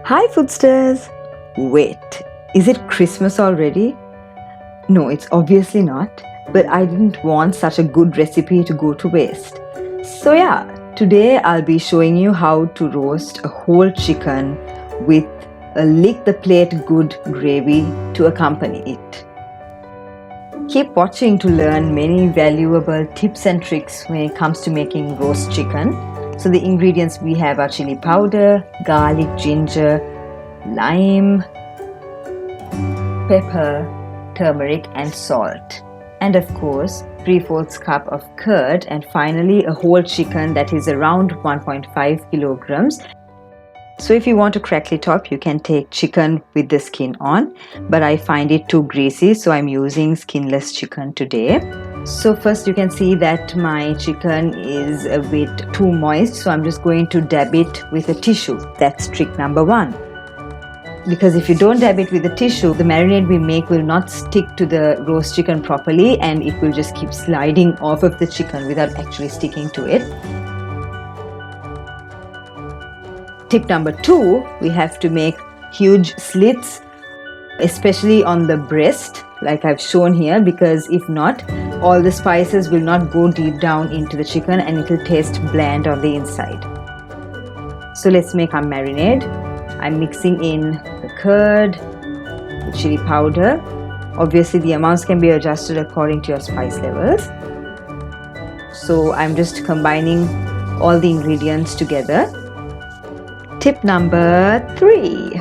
Hi Foodsters! Wait, is it Christmas already? No, it's obviously not, but I didn't want such a good recipe to go to waste. So yeah, today I'll be showing you how to roast a whole chicken with a lick the plate good gravy to accompany it. Keep watching to learn many valuable tips and tricks when it comes to making roast chicken. So the ingredients we have are chili powder, garlic, ginger, lime, pepper, turmeric and salt. And of course, 3/4 cup of curd, and finally a whole chicken that is around 1.5 kilograms. So if you want a crackly top, you can take chicken with the skin on, but I find it too greasy, so I'm using skinless chicken today. So first you can see that my chicken is a bit too moist, so I'm just going to dab it with a tissue. That's trick number 1. Because if you don't dab it with a tissue, the marinade we make will not stick to the roast chicken properly and it will just keep sliding off of the chicken without actually sticking to it. Tip number 2, we have to make huge slits, especially on the breast, like I've shown here, because if not, all the spices will not go deep down into the chicken and it will taste bland on the inside. So let's make our marinade. I'm mixing in the curd, the chili powder. Obviously the amounts can be adjusted according to your spice levels. So I'm just combining all the ingredients together. Tip number 3.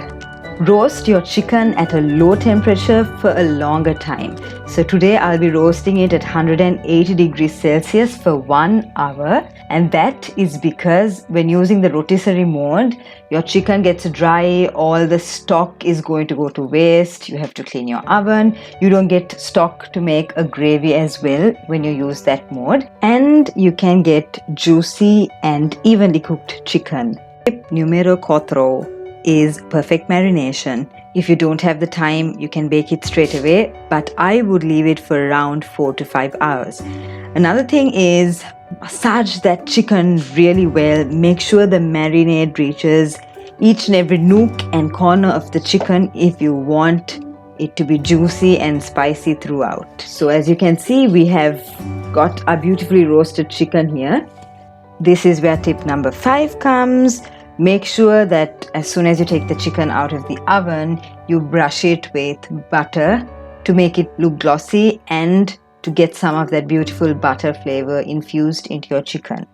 Roast your chicken at a low temperature for a longer time. So today I'll be roasting it at 180 degrees Celsius for 1 hour, and that is because when using the rotisserie mode, your chicken gets dry, all the stock is going to go to waste, you have to clean your oven, you don't get stock to make a gravy as well when you use that mode, and you can get juicy and evenly cooked chicken. Tip numero 4 is perfect marination. If you don't have the time, you can bake it straight away, but I would leave it for around 4 to 5 hours. Another thing is massage that chicken really well. Make sure the marinade reaches each and every nook and corner of the chicken if you want it to be juicy and spicy throughout. So as you can see, we have got a beautifully roasted chicken here. This is where tip number 5 comes. Make sure that as soon as you take the chicken out of the oven, you brush it with butter to make it look glossy and to get some of that beautiful butter flavor infused into your chicken.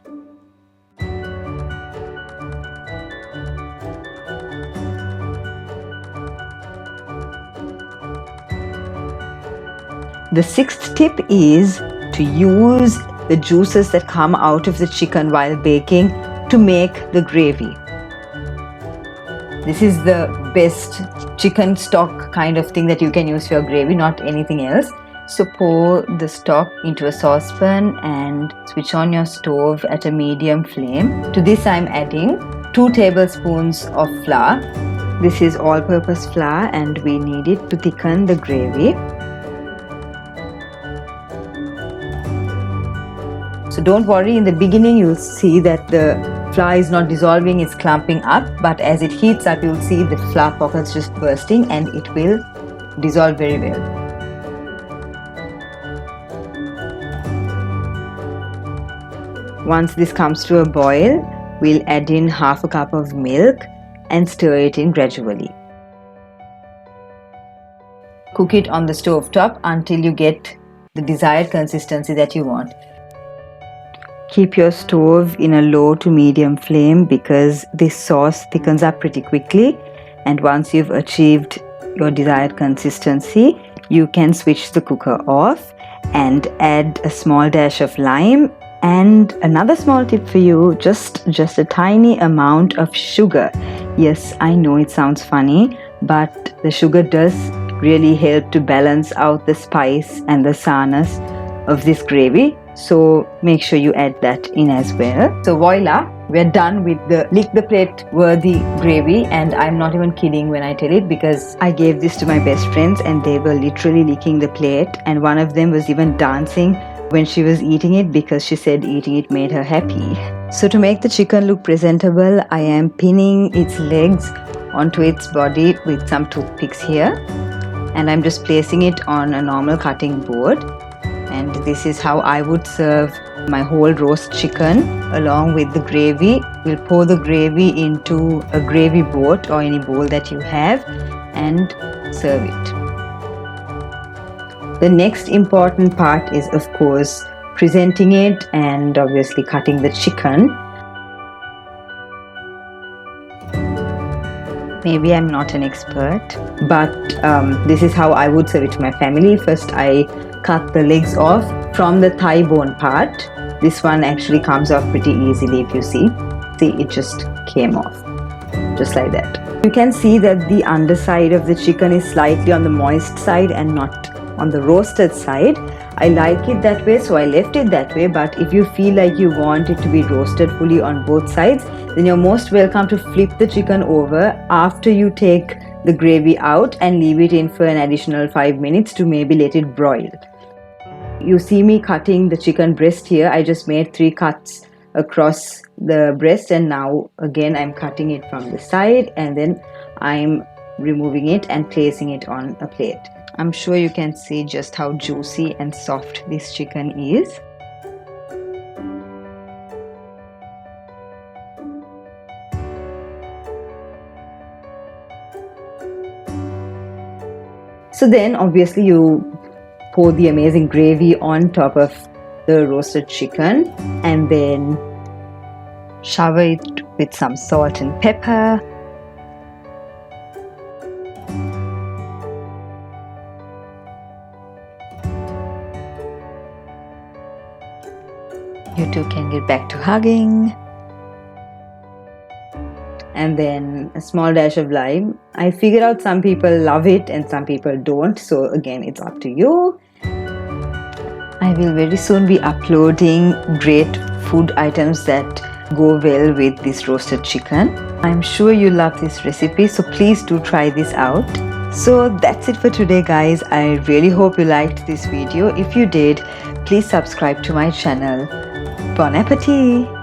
The 6th tip is to use the juices that come out of the chicken while baking to make the gravy. This is the best chicken stock kind of thing that you can use for your gravy, not anything else. So pour the stock into a saucepan and switch on your stove at a medium flame. To this I'm adding 2 tablespoons of flour. This is all-purpose flour and we need it to thicken the gravy. So don't worry, in the beginning you'll see that the flour is not dissolving, it's clumping up, but as it heats up you'll see the flour pockets just bursting and it will dissolve very well. Once this comes to a boil, we'll add in 1/2 cup of milk and stir it in gradually. Cook it on the stove top until you get the desired consistency that you want. Keep your stove in a low to medium flame because this sauce thickens up pretty quickly, and once you've achieved your desired consistency, you can switch the cooker off and add a small dash of lime. And another small tip for you, just a tiny amount of sugar. Yes, I know it sounds funny, but the sugar does really help to balance out the spice and the sourness of this gravy. So make sure you add that in as well. So voila, we're done with the lick the plate worthy gravy, and I'm not even kidding when I tell it because I gave this to my best friends and they were literally licking the plate, and one of them was even dancing when she was eating it because she said eating it made her happy. So to make the chicken look presentable, I am pinning its legs onto its body with some toothpicks here, and I'm just placing it on a normal cutting board. And this is how I would serve my whole roast chicken along with the gravy. We'll pour the gravy into a gravy boat or any bowl that you have and serve it. The next important part is, of course, presenting it and obviously cutting the chicken. Maybe I'm not an expert, but this is how I would serve it to my family. First, I cut the legs off from the thigh bone part. This one actually comes off pretty easily if you see. See, it just came off, just like that. You can see that the underside of the chicken is slightly on the moist side and not on the roasted side. I like it that way, so I left it that way, but if you feel like you want it to be roasted fully on both sides, then you're most welcome to flip the chicken over after you take the gravy out and leave it in for an additional 5 minutes to maybe let it broil. You see me cutting the chicken breast here. I just made 3 cuts across the breast, and now again I'm cutting it from the side, and then I'm removing it and placing it on a plate. I'm sure you can see just how juicy and soft this chicken is. So then obviously you pour the amazing gravy on top of the roasted chicken and then shower it with some salt and pepper. You two can get back to hugging. And then a small dash of lime. I figured out some people love it and some people don't, so again it's up to you. I will very soon be uploading great food items that go well with this roasted chicken. I'm sure you love this recipe, so please do try this out. So that's it for today, guys. I really hope you liked this video. If you did, please subscribe to my channel. Bon appetit!